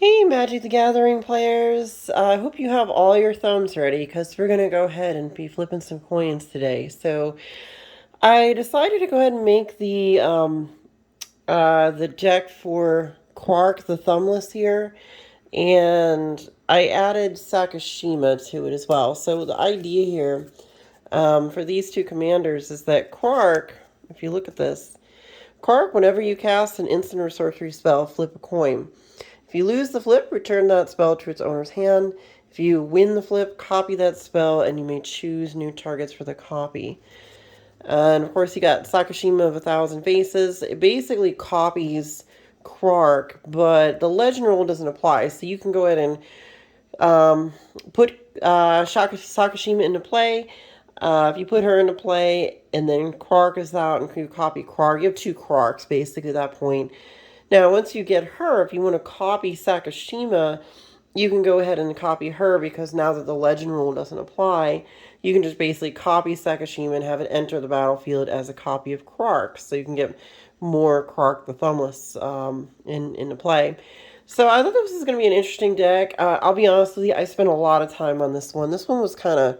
Hey, Magic the Gathering players. I hope you have all your thumbs ready because we're going to go ahead and be flipping some coins today. So I decided to go ahead and make the deck for Krark the Thumbless here, and I added Sakashima to it as well. So the idea here for these two commanders is that Krark, if you look at this, Krark, whenever you cast an instant or sorcery spell, flip a coin. If you lose the flip, return that spell to its owner's hand. If you win the flip, copy that spell, and you may choose new targets for the copy. And of course, you got Sakashima of 1,000 Faces. It basically copies Krark, but the legend rule doesn't apply. So you can go ahead and put Sakashima into play. If you put her into play, and then Krark is out, and you copy Krark, you have two Krarks basically at that point. Now, once you get her, if you want to copy Sakashima, you can go ahead and copy her because now that the legend rule doesn't apply, you can just basically copy Sakashima and have it enter the battlefield as a copy of Krark. So you can get more Krark the Thumbless into play. So I thought this was going to be an interesting deck. I'll be honest with you, I spent a lot of time on this one. This one was kind of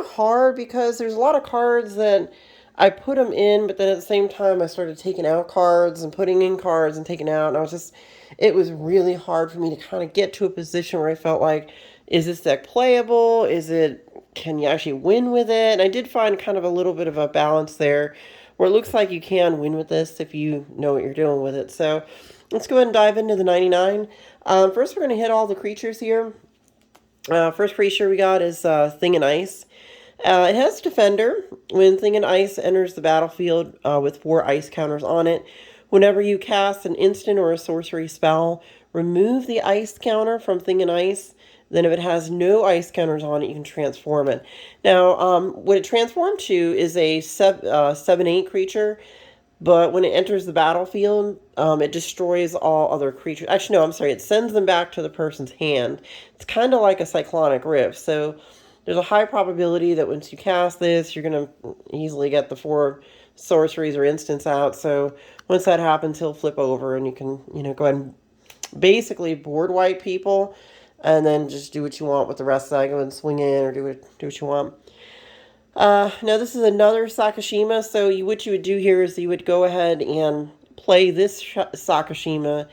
hard because there's a lot of cards that I put them in, but then at the same time I started taking out cards and putting in cards and taking out, and it was really hard for me to kind of get to a position where I felt like, is this deck playable? Can you actually win with it? And I did find kind of a little bit of a balance there where it looks like you can win with this if you know what you're doing with it. So let's go ahead and dive into the 99. First, we're going to hit all the creatures here. First creature we got is Thing in Ice. It has Defender. When Thing in Ice enters the battlefield with 4 ice counters on it, whenever you cast an instant or a sorcery spell, remove the ice counter from Thing in Ice. Then if it has no ice counters on it, you can transform it. Now, what it transformed to is a 7/8 creature, but when it enters the battlefield, it destroys all other creatures. Actually, no, I'm sorry. It sends them back to the person's hand. It's kind of like a Cyclonic Rift. So there's a high probability that once you cast this, you're going to easily get the 4 sorceries or instants out. So once that happens, he'll flip over and you can, go ahead and basically board wipe people and then just do what you want with the rest of that. Go and swing in or do what you want. Now this is another Sakashima, so what you would do here is you would go ahead and play this Sakashima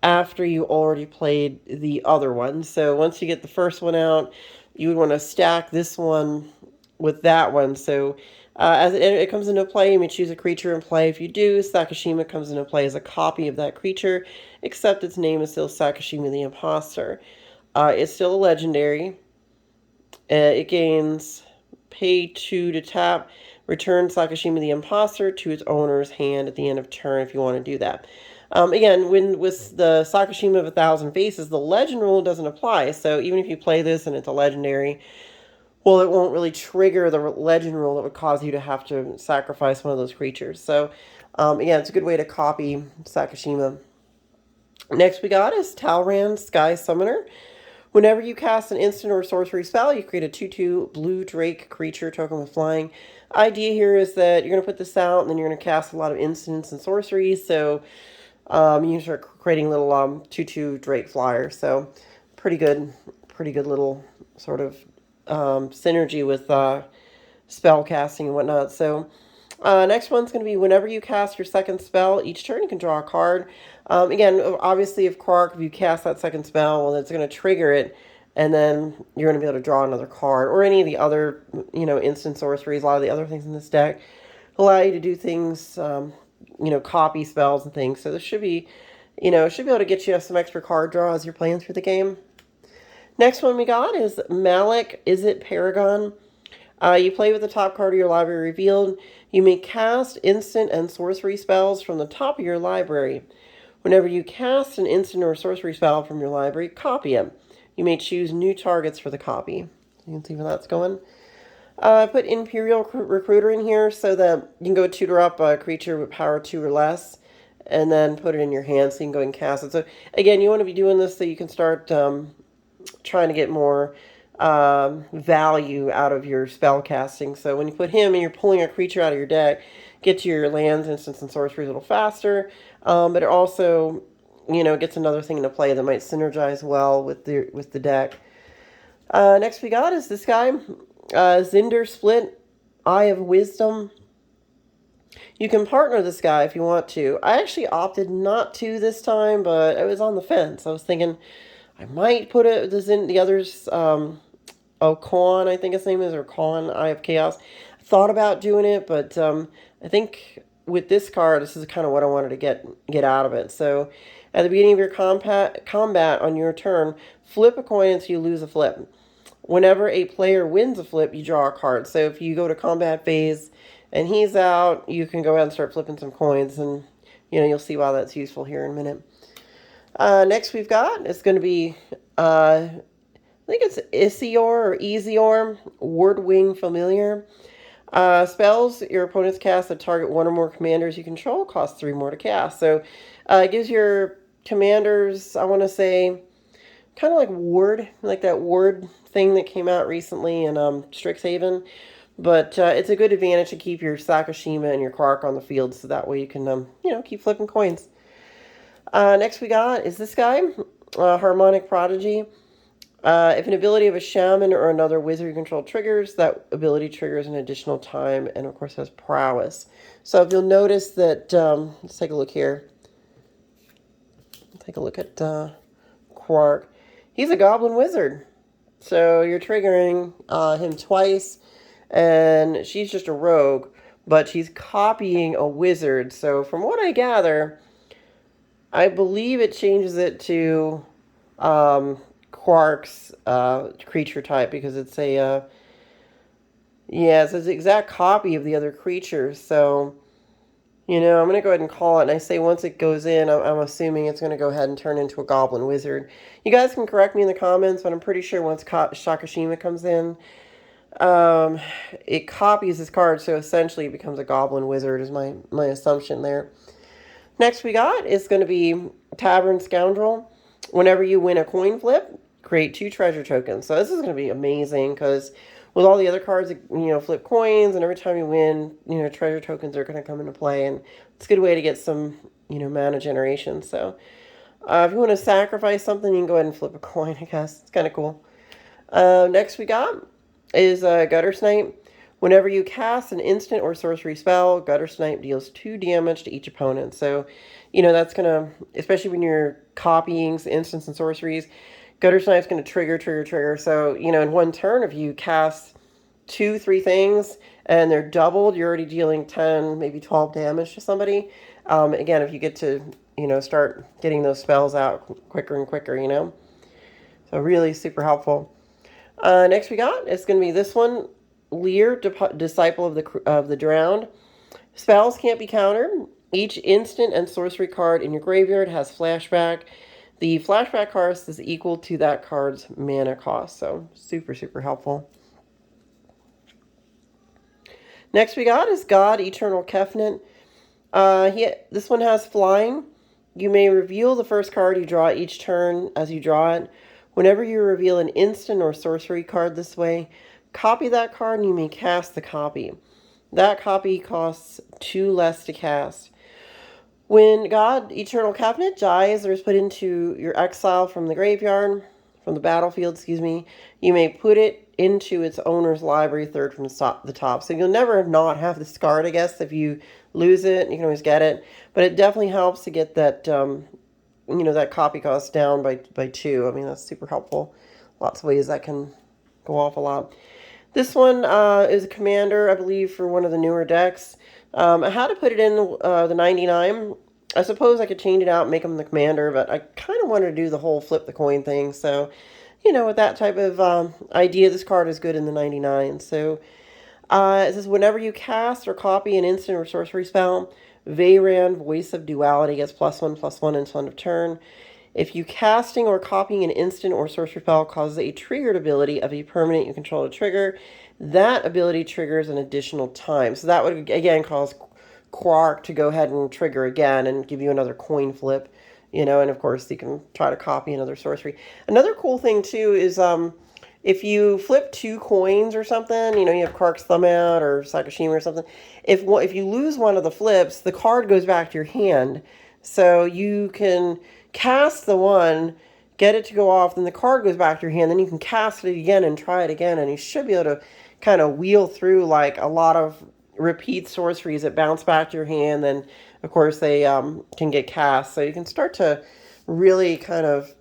after you already played the other one. So once you get the first one out, you would want to stack this one with that one. So as it comes into play, you may choose a creature in play. If you do, Sakashima comes into play as a copy of that creature, except its name is still Sakashima the Imposter. It's still a legendary. It gains pay 2 to tap. Return Sakashima the Imposter to its owner's hand at the end of turn if you want to do that. Again, with the Sakashima of 1,000 Faces, the legend rule doesn't apply. So even if you play this and it's a legendary, well, it won't really trigger the legend rule that would cause you to have to sacrifice one of those creatures. So again, it's a good way to copy Sakashima. Next we got is Talran Sky Summoner. Whenever you cast an instant or sorcery spell, you create a 2/2 blue drake creature token with flying. Idea here is that you're going to put this out and then you're going to cast a lot of instants and sorceries. So you start creating little 2/2 drake flyers. So pretty good little sort of synergy with spell casting and whatnot. So next one's going to be whenever you cast your second spell, each turn you can draw a card. Again, obviously, if you cast that second spell, well, it's going to trigger it, and then you're going to be able to draw another card, or any of the other, instant sorceries. A lot of the other things in this deck allow you to do things, copy spells and things. So this should be, should be able to get you some extra card draw as you're playing through the game. Next one we got is Malik Izzet Paragon. You play with the top card of your library revealed. You may cast instant and sorcery spells from the top of your library. Whenever you cast an instant or sorcery spell from your library, copy it. You may choose new targets for the copy. You can see where that's going. I put Imperial Recruiter in here so that you can go tutor up a creature with power 2 or less, and then put it in your hand so you can go and cast it. So again, you want to be doing this so you can start trying to get more value out of your spell casting. So when you put him and you're pulling a creature out of your deck, get to your lands, instants, and sorceries a little faster. But it also you know, gets another thing into play that might synergize well with the deck. Next we got is this guy, Zinder Split, Eye of Wisdom. You can partner this guy if you want to. I actually opted not to this time, but I was on the fence. I was thinking I might put the others, Khan, I think his name is, or Khan, Eye of Chaos. I thought about doing it, but I think with this card, this is kind of what I wanted to get out of it. So at the beginning of your combat on your turn, flip a coin until you lose a flip. Whenever a player wins a flip, you draw a card. So if you go to combat phase and he's out, you can go ahead and start flipping some coins, and you know, you'll see why that's useful here in a minute. Next we've got, it's going to be, I think it's Isior or Easior, Ward Wing Familiar. Spells your opponents cast that target one or more commanders you control cost 3 more to cast. So it gives your commanders, I want to say, kind of like Ward, like that Ward thing that came out recently in Strixhaven. But it's a good advantage to keep your Sakashima and your Krark on the field, so that way you can, you know, keep flipping coins. Next we got is this guy, Harmonic Prodigy. If an ability of a shaman or another wizard you control triggers, that ability triggers an additional time, and of course has prowess. So if you'll notice that, let's take a look here. Take a look at Krark. He's a goblin wizard. So you're triggering him twice, and she's just a rogue, but she's copying a wizard. So from what I gather, I believe it changes it to Krark's creature type, because it's a yeah, it's an exact copy of the other creatures. So, you know, I'm going to go ahead and call it, and I say once it goes in, I'm assuming it's going to go ahead and turn into a goblin wizard. You guys can correct me in the comments, but I'm pretty sure once Sakashima comes in, it copies this card, so essentially it becomes a goblin wizard is my assumption there. Next we got is going to be Tavern Scoundrel. Whenever you win a coin flip, create 2 treasure tokens. So this is going to be amazing, because with all the other cards, you know, flip coins, and every time you win, you know, treasure tokens are going to come into play, and it's a good way to get some, you know, mana generation. So if you want to sacrifice something, you can go ahead and flip a coin, I guess. It's kind of cool. Next we got is Gutter Snipe. Whenever you cast an instant or sorcery spell, Gutter Snipe deals 2 damage to each opponent. So, you know, that's going to, especially when you're copying instants and sorceries, Gutter Snipe's going to trigger. So, you know, in one turn, if you cast 2-3 things and they're doubled, you're already dealing 10, maybe 12 damage to somebody. Again, if you get to, you know, start getting those spells out quicker and quicker, you know. So really super helpful. Next we got, it's going to be this one. Lear, Disciple of the Drowned. Spells can't be countered. Each instant and sorcery card in your graveyard has flashback. The flashback cost is equal to that card's mana cost. So super, super helpful. Next we got is God, Eternal Kefnet. This one has flying. You may reveal the first card you draw each turn as you draw it. Whenever you reveal an instant or sorcery card this way, copy that card and you may cast the copy. That copy costs 2 less to cast. When God, Eternal Kefnet, dies or is put into your exile from the graveyard, from the battlefield, excuse me, you may put it into its owner's library third from the top. So you'll never not have this card, I guess. If you lose it, you can always get it. But it definitely helps to get that, you know, that copy cost down by 2. I mean, that's super helpful. Lots of ways that can go off a lot. This one is a commander, I believe, for one of the newer decks. I had to put it in the 99. I suppose I could change it out and make him the commander, but I kind of wanted to do the whole flip the coin thing. So, you know, with that type of idea, this card is good in the 99. So, it says, whenever you cast or copy an instant or sorcery spell, Veyran, Voice of Duality, gets +1/+1 until end of turn. If you casting or copying an instant or sorcery spell causes a triggered ability of a permanent you control to trigger, that ability triggers an additional time. So that would, again, cause Krark to go ahead and trigger again and give you another coin flip, you know, and of course you can try to copy another sorcery. Another cool thing, too, is if you flip 2 coins or something, you know, you have Krark's Thumb out or Sakashima or something, if you lose one of the flips, the card goes back to your hand. So you can cast the one, get it to go off, then the card goes back to your hand, then you can cast it again and try it again, and you should be able to kind of wheel through like a lot of repeat sorceries that bounce back to your hand. Then, of course, they can get cast. So you can start to really kind of,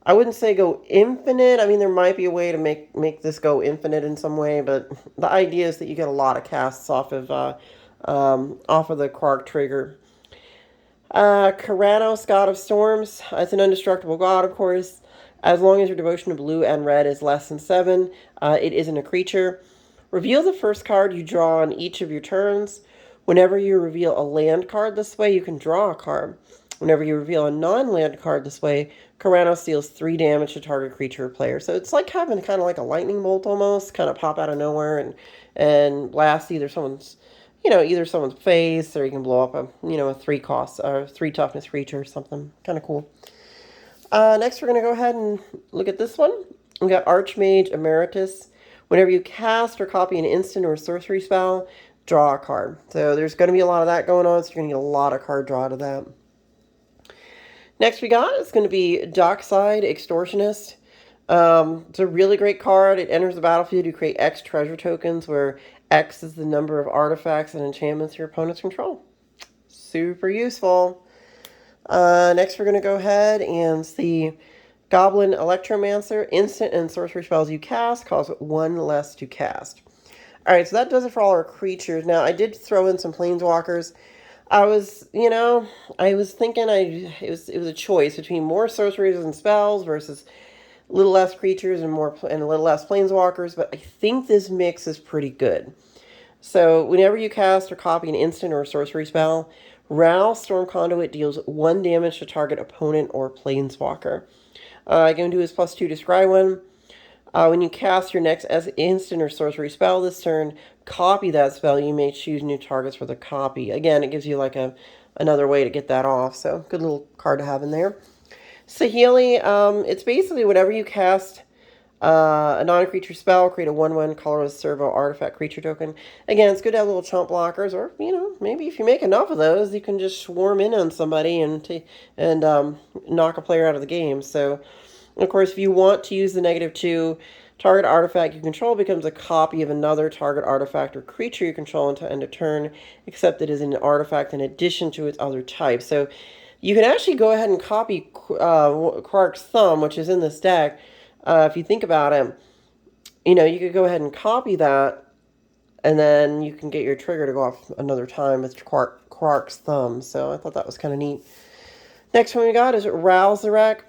I wouldn't say go infinite. I mean, there might be a way to make this go infinite in some way, but the idea is that you get a lot of casts off of the Krark trigger. Karanos, God of Storms. It's an indestructible god, of course. As long as your devotion to blue and red is less than 7, it isn't a creature. Reveal the first card you draw on each of your turns. Whenever you reveal a land card this way, you can draw a card. Whenever you reveal a non-land card this way, Karanos deals 3 damage to target creature or player. So it's like having kind of like a lightning bolt almost, kind of pop out of nowhere and blast either someone's face, or you can blow up a 3 cost or 3 toughness creature or something. Kind of cool. Next, we're going to go ahead and look at this one. We got Archmage Emeritus. Whenever you cast or copy an instant or sorcery spell, draw a card. So there's going to be a lot of that going on, so you're going to get a lot of card draw to that. Next we got is going to be Dockside Extortionist. It's a really great card. It enters the battlefield. You create X treasure tokens, where X is the number of artifacts and enchantments your opponents control. Super useful. Next, we're going to go ahead and see Goblin Electromancer. Instant and sorcery spells you cast cost 1 less to cast. Alright, so that does it for all our creatures. Now, I did throw in some planeswalkers. I was thinking it was a choice between more sorceries and spells versus a little less creatures and a little less planeswalkers, but I think this mix is pretty good. So whenever you cast or copy an instant or a sorcery spell, Ral Storm Conduit deals 1 damage to target opponent or planeswalker. I can do his +2 to scry one. When you cast your next instant or sorcery spell this turn, copy that spell. You may choose new targets for the copy. Again, it gives you like another way to get that off. So good little card to have in there. Saheeli, it's basically whenever you cast a non-creature spell, create a 1/1 colorless servo artifact creature token. Again, it's good to have little chump blockers, or maybe if you make enough of those, you can just swarm in on somebody and knock a player out of the game. So, of course, if you want to use the -2, target artifact you control becomes a copy of another target artifact or creature you control until end of turn, except it is an artifact in addition to its other type. So you can actually go ahead and copy Krark's Thumb, which is in this deck. If you think about it, you could go ahead and copy that, and then you can get your trigger to go off another time with Krark's Thumb. So I thought that was kind of neat. Next one we got is Ralzarek.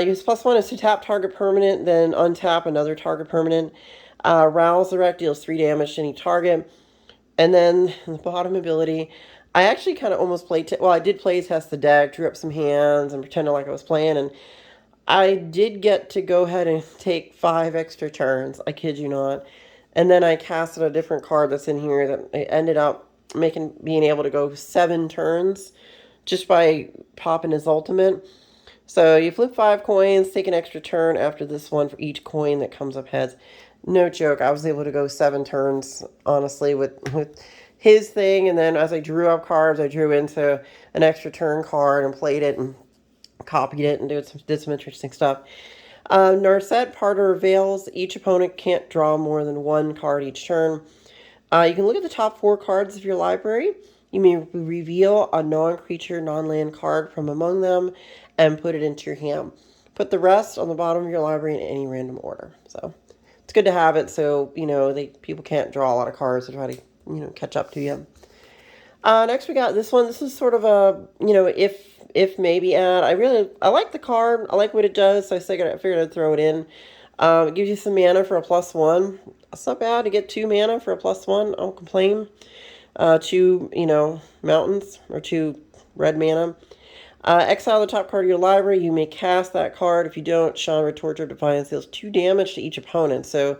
Use +1 is to tap target permanent, then untap another target permanent. Ralzarek deals 3 damage to any target. And then the bottom ability, I actually kind of almost played, I did play test the deck, drew up some hands and pretended like I was playing, and I did get to go ahead and take 5 extra turns, I kid you not. And then I casted a different card that's in here that ended up being able to go 7 turns just by popping his ultimate. So you flip 5 coins, take an extra turn after this one for each coin that comes up heads. No joke, I was able to go 7 turns, honestly, with his thing. And then as I drew up cards, I drew into an extra turn card and played it and copied it and did some interesting stuff. Narset, Parter Veils. Each opponent can't draw more than 1 card each turn. You can look at the top 4 cards of your library. You may reveal a non-creature, non-land card from among them and put it into your hand. Put the rest on the bottom of your library in any random order. So it's good to have it so, people can't draw a lot of cards to try to, catch up to you. Next we got this one. This is sort of a, if maybe add. I like the card. I like what it does, so I figured I'd throw it in. It gives you some mana for a +1. That's not bad to get 2 mana for a +1. I won't complain. 2, mountains, or 2 red mana. Exile the top card of your library. You may cast that card. If you don't, Chandra Torture of Defiance deals 2 damage to each opponent. So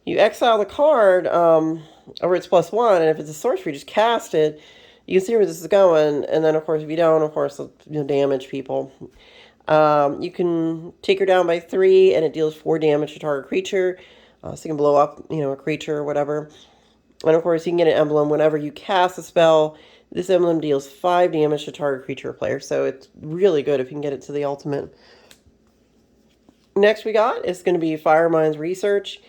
you exile the card over its +1, and if it's a sorcery, just cast it. You can see where this is going, and then, of course, if you don't, of course, you'll damage people. You can take her down by 3, and it deals 4 damage to target creature. So you can blow up, a creature or whatever. And, of course, you can get an emblem whenever you cast a spell. This emblem deals 5 damage to target creature or player, so it's really good if you can get it to the ultimate. Next we got is going to be Firemind's Research.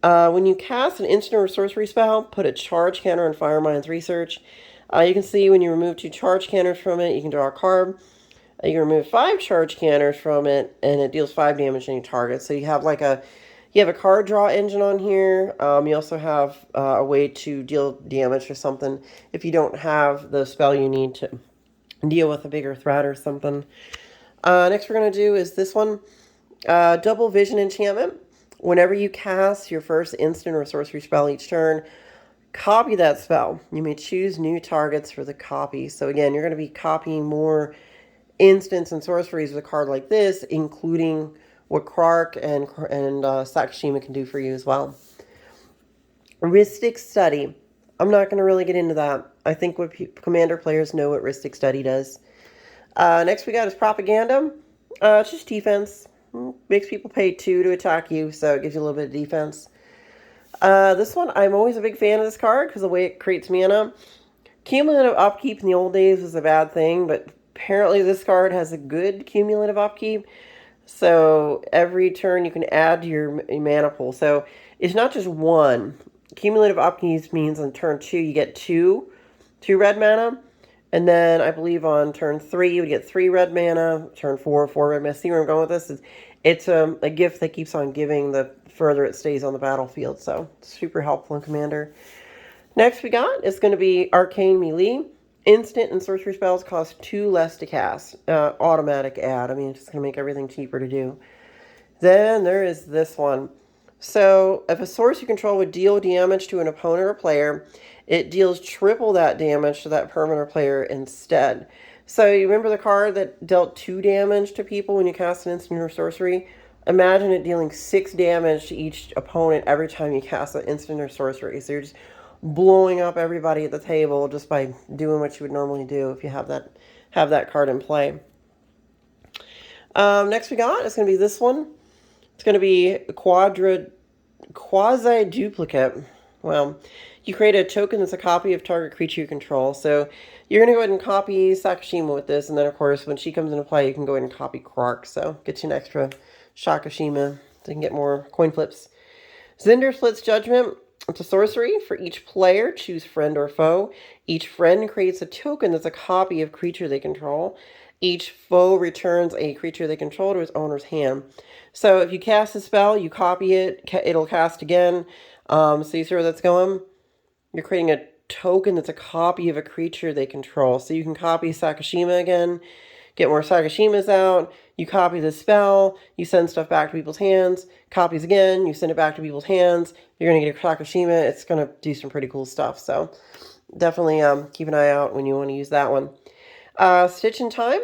When you cast an instant or sorcery spell, put a charge counter on Firemind's Research. You can see when you remove 2 charge counters from it, you can draw a card. You can remove 5 charge counters from it, and it deals 5 damage to any target. So you have like a card draw engine on here. You also have a way to deal damage or something if you don't have the spell you need to deal with a bigger threat or something. Next we're going to do is this one. Double Vision Enchantment. Whenever you cast your first instant or sorcery spell each turn, copy that spell. You may choose new targets for the copy. So again, you're going to be copying more instants and sorceries with a card like this, including what Krark and Sakashima can do for you as well. Rhystic Study. I'm not going to really get into that. I think what Commander players know what Rhystic Study does. Next we got is Propaganda. It's just defense. Makes people pay 2 to attack you, so it gives you a little bit of defense. This one, I'm always a big fan of this card because the way it creates mana. Cumulative upkeep in the old days was a bad thing, but apparently this card has a good cumulative upkeep. So every turn you can add to your mana pool. So it's not just 1. Cumulative upkeep means on turn 2 you get 2 red mana. And then I believe on turn 3 you would get 3 red mana. Turn 4 red mana. See where I'm going with this? It's a gift that keeps on giving the further it stays on the battlefield. So super helpful in Commander. Next we got is going to be Arcane Melee. Instant and sorcery spells cost 2 less to cast. Automatic add. I mean, it's just going to make everything cheaper to do. Then there is this one. So if a source you control would deal damage to an opponent or player, it deals triple that damage to that permanent or player instead. So you remember the card that dealt 2 damage to people when you cast an instant or sorcery? Imagine it dealing 6 damage to each opponent every time you cast an instant or sorcery. So you're just blowing up everybody at the table just by doing what you would normally do if you have that card in play. Next we got is going to be this one. It's going to be Quasi-Duplicate. Well, you create a token that's a copy of target creature you control. So you're going to go ahead and copy Sakashima with this, and then of course when she comes into play you can go ahead and copy Krark. So get you an extra Sakashima so you can get more coin flips. Zinder Splits Judgment. It's a sorcery. For each player, choose friend or foe. Each friend creates a token that's a copy of creature they control. Each foe returns a creature they control to its owner's hand. So if you cast a spell, you copy it, it'll cast again. So you see where that's going? You're creating a token that's a copy of a creature they control. So you can copy Sakashima again, get more Sakashimas out, you copy the spell, you send stuff back to people's hands, copies again, you send it back to people's hands, you're going to get a Sakashima, it's going to do some pretty cool stuff. So definitely keep an eye out when you want to use that one. Stitch in Time.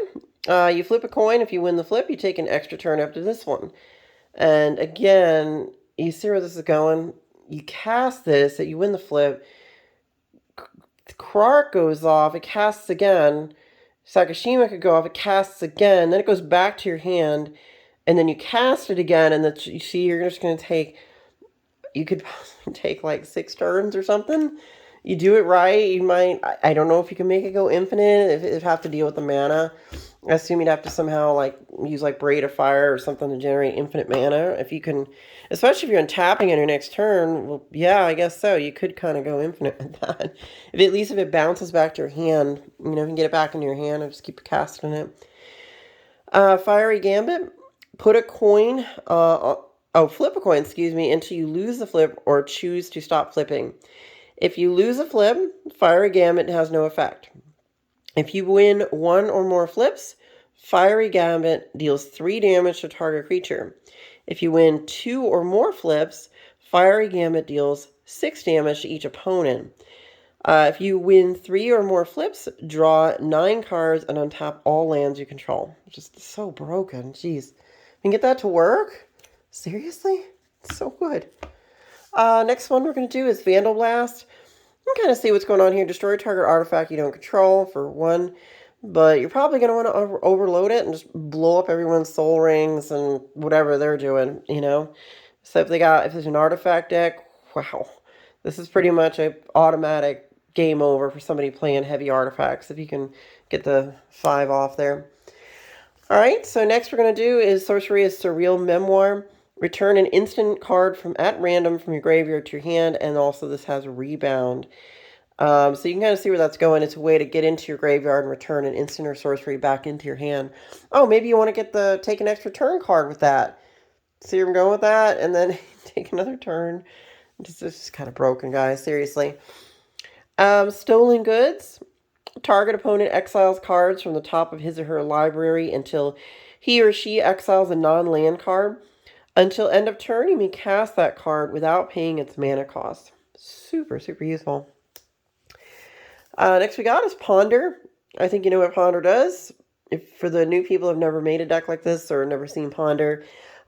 You flip a coin. If you win the flip, you take an extra turn after this one. And again, you see where this is going? You cast this, that you win the flip. Krark goes off, it casts again. Sakashima could go off, it casts again. Then it goes back to your hand. And then you cast it again. And then you see you're just going to take... You could take like 6 turns or something. You do it right, you might... I don't know if you can make it go infinite. If you have to deal with the mana. I assume you'd have to somehow like use like Braid of Fire or something to generate infinite mana. If you can... Especially if you're untapping on your next turn. Well, yeah, I guess so. You could kind of go infinite with that. At least if it bounces back to your hand. You know, if you can get it back into your hand and just keep casting it. Fiery Gambit. Put a coin... flip a coin, excuse me, until you lose the flip or choose to stop flipping. If you lose a flip, Fiery Gambit has no effect. If you win 1 or more flips, Fiery Gambit deals 3 damage to target creature. If you win 2 or more flips, Fiery Gambit deals 6 damage to each opponent. If you win 3 or more flips, draw 9 cards and untap all lands you control. Just so broken, jeez. You can get that to work? Seriously? It's so good. Next one we're going to do is Vandal Blast. You can kind of see what's going on here. Destroy a target artifact you don't control for 1. But you're probably going to want to overload it and just blow up everyone's soul rings and whatever they're doing, you know. So if there's an artifact deck, wow. This is pretty much an automatic game over for somebody playing heavy artifacts if you can get the 5 off there. Alright, so next we're going to do is Sorcery is Surreal Memoir. Return an instant card from at random from your graveyard to your hand, and also this has Rebound. So you can kind of see where that's going. It's a way to get into your graveyard and return an instant or sorcery back into your hand. Oh, maybe you want to get take an extra turn card with that. See where I'm going with that? And then take another turn. This is kind of broken, guys. Seriously. Stolen Goods. Target opponent exiles cards from the top of his or her library until he or she exiles a non-land card. Until end of turn, you may cast that card without paying its mana cost. Super, super useful. Next we got is Ponder. I think you know what Ponder does. If for the new people who have never made a deck like this or never seen Ponder,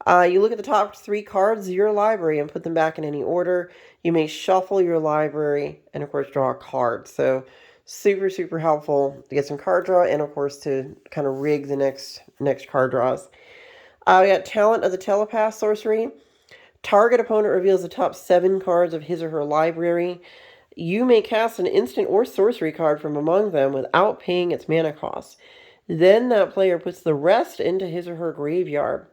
you look at the top 3 cards of your library and put them back in any order. You may shuffle your library and, of course, draw a card. So super, super helpful to get some card draw and, of course, to kind of rig the next card draws. We got Talent of the Telepath Sorcery. Target opponent reveals the top 7 cards of his or her library. You may cast an instant or sorcery card from among them without paying its mana cost. Then that player puts the rest into his or her graveyard.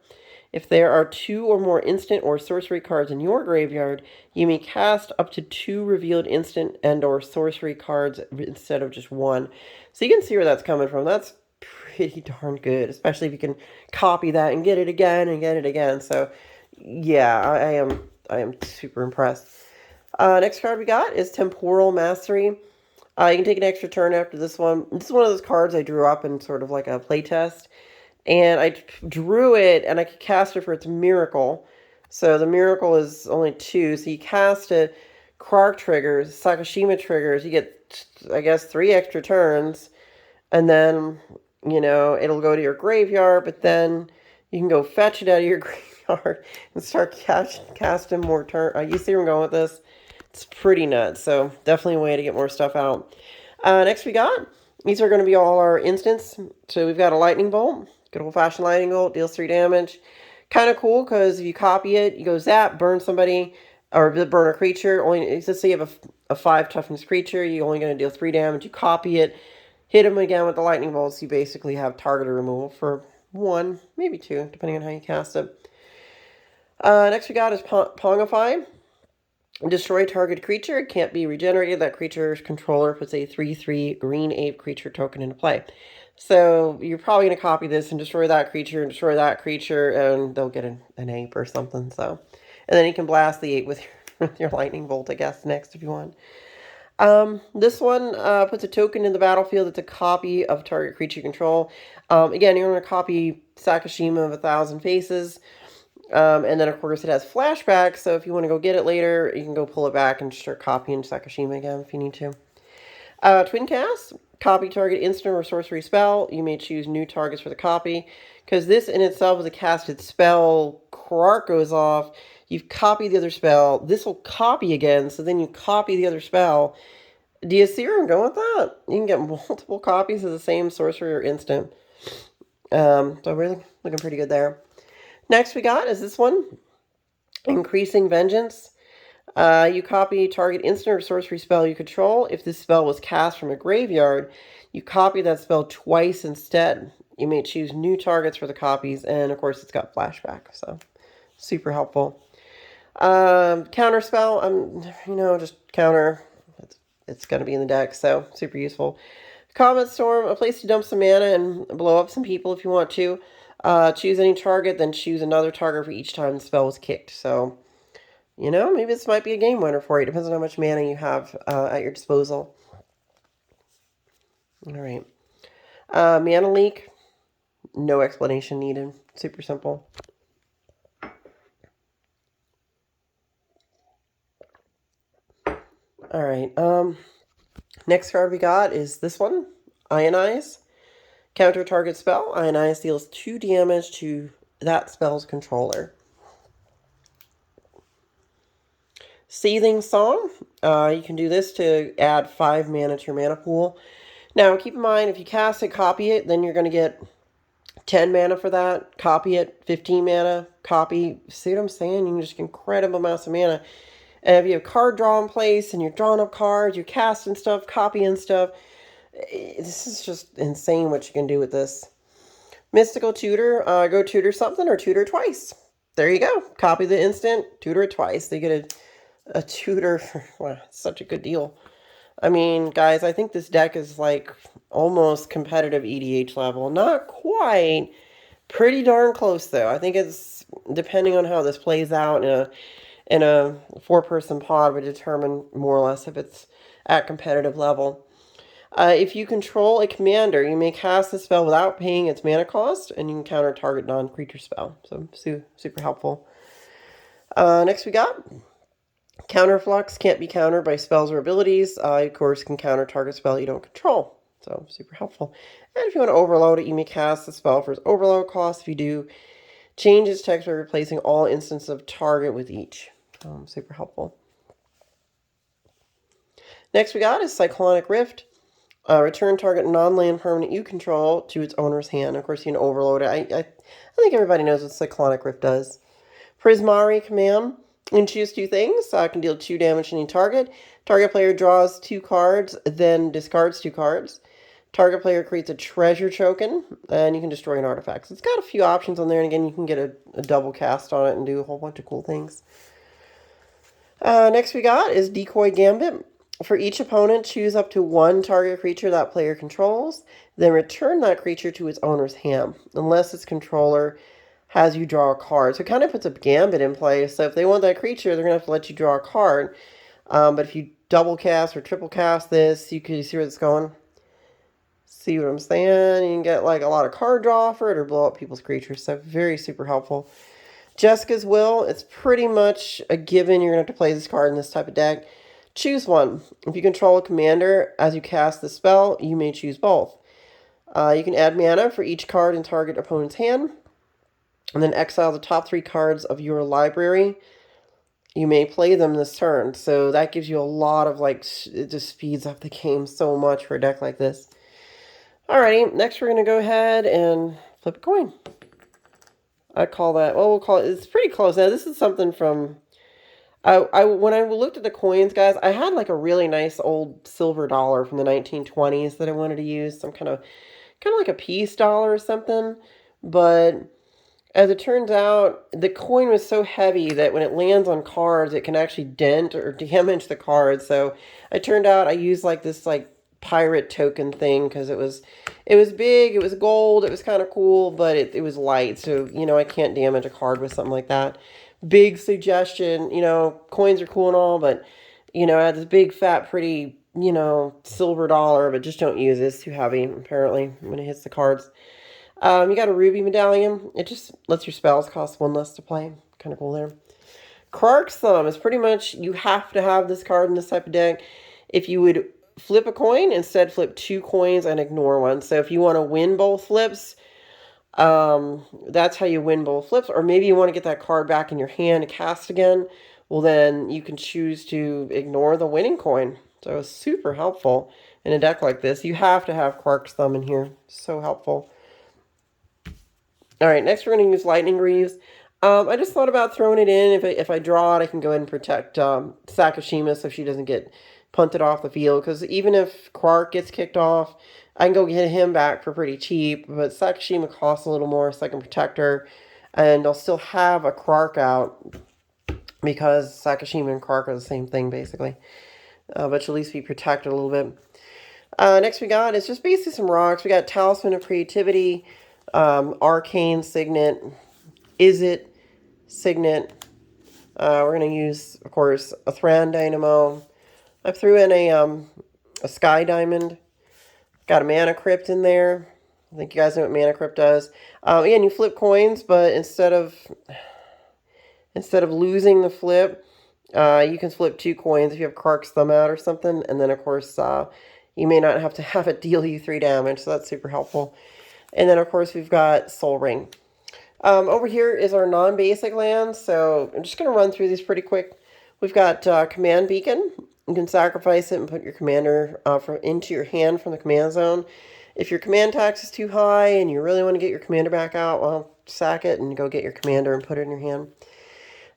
If there are 2 or more instant or sorcery cards in your graveyard, you may cast up to 2 revealed instant and or sorcery cards instead of just 1. So you can see where that's coming from. That's pretty darn good, especially if you can copy that and get it again and get it again. So yeah, I am super impressed. Next card we got is Temporal Mastery. You can take an extra turn after this one. This is one of those cards I drew up in sort of like a playtest. And I drew it, and I could cast it for its Miracle. So the Miracle is only 2. So you cast it, Krark triggers, Sakashima triggers. You get, I guess, 3 extra turns. And then, you know, it'll go to your graveyard. But then you can go fetch it out of your graveyard and start casting more turns. You see where I'm going with this? It's pretty nuts. So definitely a way to get more stuff out. Next we got, these are going to be all our instants. So we've got a Lightning Bolt. Good old-fashioned Lightning Bolt, deals 3 damage. Kind of cool, because if you copy it, you go zap, burn somebody, or burn a creature. Only, let's say you have a 5 toughness creature, you're only going to deal 3 damage. You copy it, hit them again with the Lightning Bolts. You basically have target removal for 1, maybe 2, depending on how you cast it. Next we got is Pongify. Destroy target creature. It can't be regenerated. That creature's controller puts a 3/3 green ape creature token into play. So you're probably going to copy this and destroy that creature and destroy that creature, and they'll get an ape or something. So, and then you can blast the ape with your Lightning Bolt, I guess, next if you want. This one puts a token in the battlefield that's a copy of target creature control. Again, you're going to copy Sakashima of 1,000 Faces. And then, of course, it has flashback, so if you want to go get it later, you can go pull it back and start copying Sakashima again if you need to. Twin Cast. Copy target instant or sorcery spell. You may choose new targets for the copy. Because this in itself is a casted spell. Krark goes off. You've copied the other spell. This will copy again. So then you copy the other spell. Do you see where I'm going with that? You can get multiple copies of the same sorcery or instant. So really looking pretty good there. Next we got is this one. Increasing Vengeance. You copy target instant or sorcery spell you control. If this spell was cast from a graveyard, you copy that spell twice instead. You may choose new targets for the copies, and of course it's got flashback, so super helpful. Counter spell, just counter. It's going to be in the deck, so super useful. Comet Storm, a place to dump some mana and blow up some people if you want to. Choose any target, then choose another target for each time the spell was kicked, so... maybe this might be a game winner for you. Depends on how much mana you have at your disposal. All right. Mana Leak. No explanation needed. Super simple. All right. Next card we got is this one. Ionize. Counter target spell. Ionize deals 2 damage to that spell's controller. Seething Song. You can do this to add 5 mana to your mana pool. Now, keep in mind, if you cast it, copy it, then you're going to get 10 mana for that. Copy it, 15 mana, copy. See what I'm saying? You can just get incredible amounts of mana. And if you have card draw in place and you're drawing up cards, you're casting stuff, copying stuff, this is just insane what you can do with this. Mystical Tutor, go tutor something or tutor twice. There you go. Copy the instant, tutor it twice. They get a tutor for, wow, such a good deal. I mean, guys, I think this deck is like almost competitive EDH level. Not quite. Pretty darn close, though. I think it's, depending on how this plays out in a 4-person pod, would determine more or less if it's at competitive level. If you control a commander, you may cast the spell without paying its mana cost, and you can counter target non-creature spell. So, super helpful. Next we got Counterflux. Can't be countered by spells or abilities. Of course, can counter target spell you don't control. So, super helpful. And if you want to overload it, you may cast the spell for its overload cost. If you do, change its text by replacing all instances of target with each. Super helpful. Next we got is Cyclonic Rift. Return target non-land permanent you control to its owner's hand. Of course, you can overload it. I think everybody knows what Cyclonic Rift does. Prismari command. You can choose 2 things. Can deal 2 damage to any target. Target player draws 2 cards, then discards 2 cards. Target player creates a treasure token, and you can destroy an artifact. So it's got a few options on there, and again, you can get a double cast on it and do a whole bunch of cool things. Next we got is Decoy Gambit. For each opponent, choose up to 1 target creature that player controls, then return that creature to its owner's hand, unless its controller has you draw a card. So it kind of puts a gambit in place. So if they want that creature, they're going to have to let you draw a card. But if you double cast or triple cast this, you can see where it's going. See what I'm saying? You can get like a lot of card draw for it or blow up people's creatures. So very super helpful. Jessica's Will. It's pretty much a given. You're going to have to play this card in this type of deck. Choose one. If you control a commander as you cast the spell, you may choose both. You can add mana for each card in target opponent's hand, and then exile the top 3 cards of your library. You may play them this turn, so that gives you a lot of, like, it just speeds up the game so much for a deck like this. Alrighty, next we're going to go ahead and flip a coin. I call that, well, we'll call it, it's pretty close. Now, this is something from... when I looked at the coins, guys, I had like a really nice old silver dollar from the 1920s that I wanted to use, some kind of like a peace dollar or something. But as it turns out, the coin was so heavy that when it lands on cards, it can actually dent or damage the card. So it turned out I used like this like pirate token thing because it was big, it was gold, it was kind of cool, but it was light. So, you know, I can't damage a card with something like that. Big suggestion, you know, coins are cool and all, but, you know, I had this big, fat, pretty, you know, silver dollar, but just don't use it. It's too heavy, apparently, when it hits the cards. You got a ruby medallion. It just lets your spells cost 1 less to play. Kind of cool there. Krark's Thumb is pretty much, you have to have this card in this type of deck. If you would flip a coin, instead flip 2 coins and ignore 1. So if you want to win both flips, that's how you win both flips. Or maybe you want to get that card back in your hand to cast again. Well, then you can choose to ignore the winning coin. So it's super helpful in a deck like this. You have to have Krark's Thumb in here. So helpful. All right, next we're going to use Lightning Reeves. I just thought about throwing it in. If I draw it, I can go ahead and protect Sakashima so she doesn't get punted off the field. Because even if Krark gets kicked off, I can go get him back for pretty cheap, but Sakashima costs a little more, so I can protect her. And I'll still have a Krark out, because Sakashima and Krark are the same thing, basically. But she'll at least be protected a little bit. Next we got is just basically some rocks. We got Talisman of Creativity, Arcane Signet, Is It Signet. We're going to use, of course, a Thran Dynamo. I threw in a Sky Diamond. Got a Mana Crypt in there. I think you guys know what Mana Crypt does. Again, you flip coins, but instead of losing the flip, you can flip 2 coins if you have Krark's Thumb out or something. And then, of course, you may not have to have it deal you 3 damage, so that's super helpful. And then, of course, we've got Soul Ring. Over here is our non-basic lands, so I'm just going to run through these pretty quick. We've got Command Beacon. You can sacrifice it and put your commander into your hand from the command zone. If your command tax is too high and you really want to get your commander back out, well, sack it and go get your commander and put it in your hand.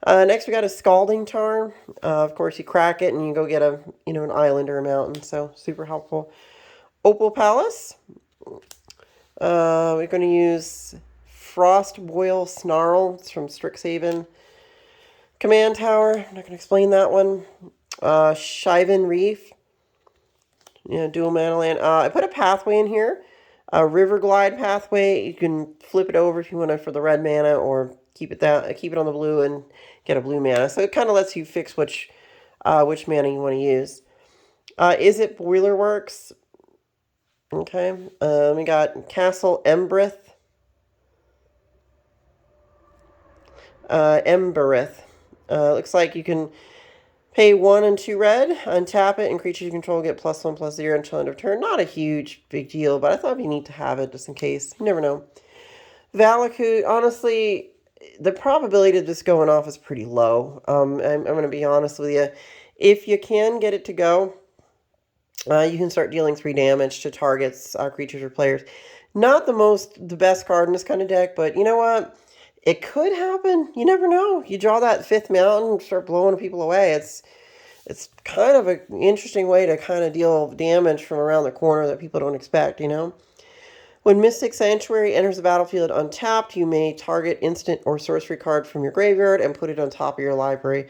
Next we got a Scalding Charm. Of course, you crack it and you go get a, an island or a mountain, so super helpful. Opal Palace. We're going to use Frostboil Snarl. It's from Strixhaven. Command Tower. I'm not going to explain that one. Shivan Reef. Dual mana land. I put a pathway in here. A River Glide pathway. You can flip it over if you want it for the red mana, or keep it on the blue and get a blue mana. So it kind of lets you fix which mana you want to use. Is it Boiler Works? Okay. We got Castle Embereth. Looks like you can pay 1 and 2 red, untap it, and creatures you control get +1/+0 until end of turn. Not a huge big deal, but I thought it'd be neat to have it just in case. You never know. Valakut, honestly, the probability of this going off is pretty low. I'm going to be honest with you. If you can get it to go, you can start dealing 3 damage to targets, creatures, or players. Not the best card in this kind of deck, but you know what? It could happen. You never know. You draw that 5th mountain and start blowing people away. It's kind of an interesting way to kind of deal damage from around the corner that people don't expect, When Mystic Sanctuary enters the battlefield untapped, you may target instant or sorcery card from your graveyard and put it on top of your library.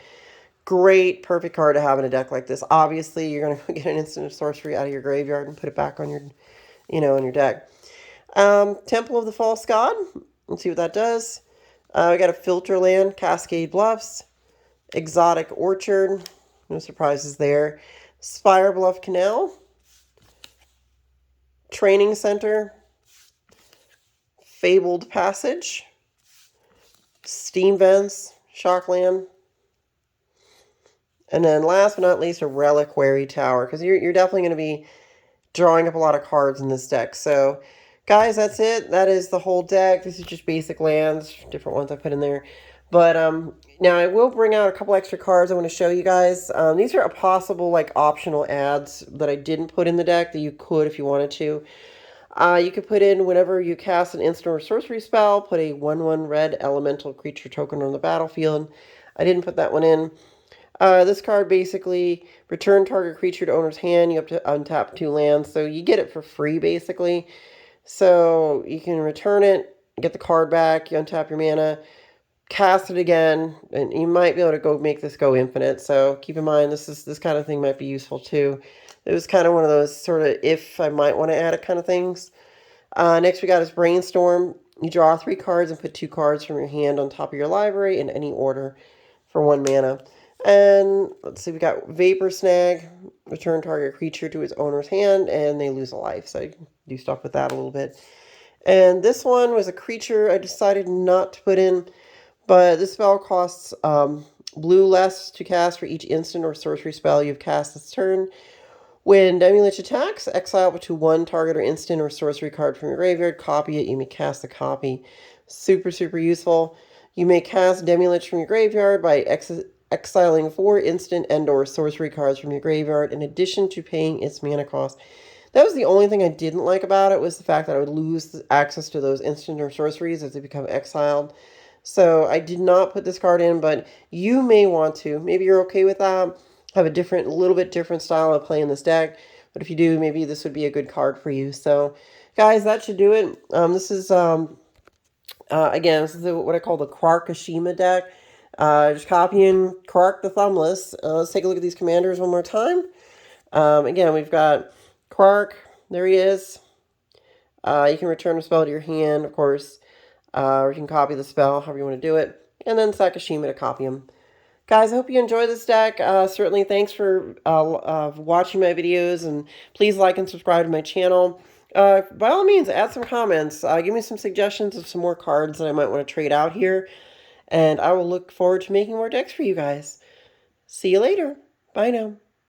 Great, perfect card to have in a deck like this. Obviously, you're going to get an instant or sorcery out of your graveyard and put it back on your, on your deck. Temple of the False God. Let's see what that does. We got a Filter Land, Cascade Bluffs, Exotic Orchard, no surprises there. Spire Bluff Canal, Training Center, Fabled Passage, Steam Vents, Shockland, and then last but not least, a Reliquary Tower, because you're definitely going to be drawing up a lot of cards in this deck. So, guys, that's it. That is the whole deck. This is just basic lands, different ones I put in there. But now I will bring out a couple extra cards I want to show you guys. These are a possible optional adds that I didn't put in the deck that you could if you wanted to. You could put in whenever you cast an instant or sorcery spell, put a 1/1 red elemental creature token on the battlefield. I didn't put that one in. This card basically, return target creature to owner's hand. You have to untap 2 lands, so you get it for free basically. So you can return it, get the card back, you untap your mana, cast it again, and you might be able to go make this go infinite. So keep in mind this kind of thing might be useful too. It was kind of one of those sort of if I might want to add it kind of things. Next we got is Brainstorm. You draw 3 cards and put 2 cards from your hand on top of your library in any order for 1 mana. And let's see, we got Vapor Snag. Return target creature to its owner's hand, and they lose a life. So you can do stuff with that a little bit. And this one was a creature I decided not to put in, but this spell costs blue less to cast for each instant or sorcery spell you've cast this turn. When Demilich attacks, exile up to 1 target or instant or sorcery card from your graveyard, copy it, you may cast the copy. Super, super useful. You may cast Demilich from your graveyard by exiling 4 instant and or sorcery cards from your graveyard in addition to paying its mana cost. That was the only thing I didn't like about it, was the fact that I would lose access to those instant or sorceries as they become exiled. So I did not put this card in, but you may want to. Maybe you're okay with that. Have a little bit different style of playing this deck. But if you do, maybe this would be a good card for you. So, guys, that should do it. This is, again, this is what I call the Krark deck. Just copying Krark the Thumbless. Let's take a look at these commanders one more time. Again, we've got Krark. There he is. You can return a spell to your hand, of course. Or you can copy the spell, however you want to do it. And then Sakashima to copy him. Guys, I hope you enjoyed this deck. Certainly thanks for watching my videos. And please like and subscribe to my channel. By all means, add some comments. Give me some suggestions of some more cards that I might want to trade out here. And I will look forward to making more decks for you guys. See you later. Bye now.